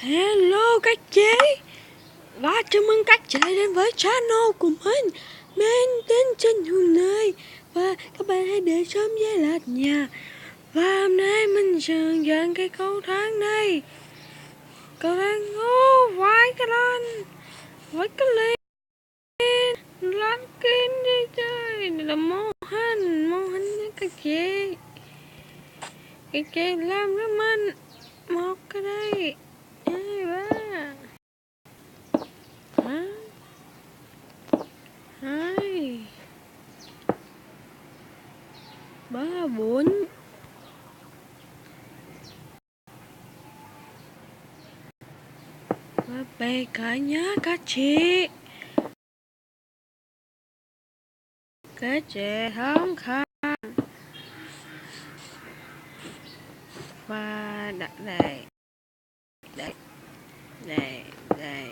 Hello các chị, và chào mừng các chị đến với channel của mình. Mình tên Trần Hương Nơi, và các bạn hãy để sớm với lệch nha. Và hôm nay mình sẽ dọn cái cầu thang này. Cầu thang vãi cái lên, vãi cái lên lăn kín đi chơi. Đây là mô hình các chị. Các chị làm cho mình một cái đây. Hai ba. Hai ba bốn. Và bè cả nhá các chị. Các chị không khăn. Và đặt đây. Đây. Đây. Đây.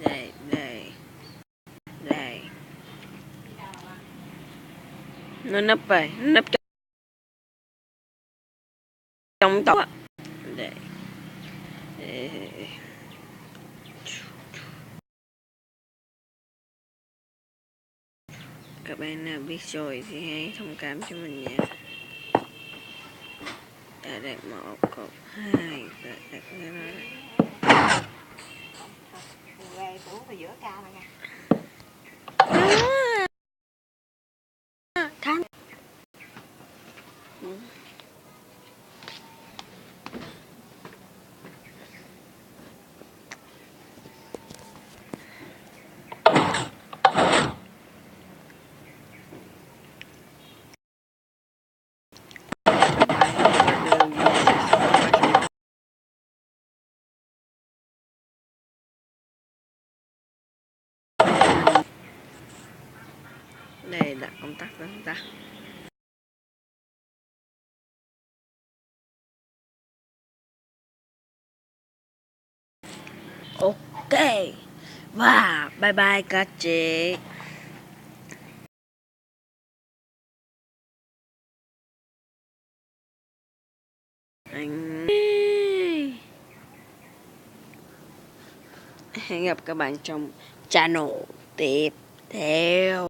Đây. Đây. Đây. Nó nấp vậy, nó nấp trong tóc. Đây. Đây. Các bạn nào biết rồi thì hãy thông cảm cho mình nha. Đã đặt một cột hai, đặt ra đó. Về tủ vào giữa ca này nha. Thanh. Đây là công tắc của chúng ta. Ok. Và bye bye các chị. Hẹn gặp các bạn trong channel tiếp theo.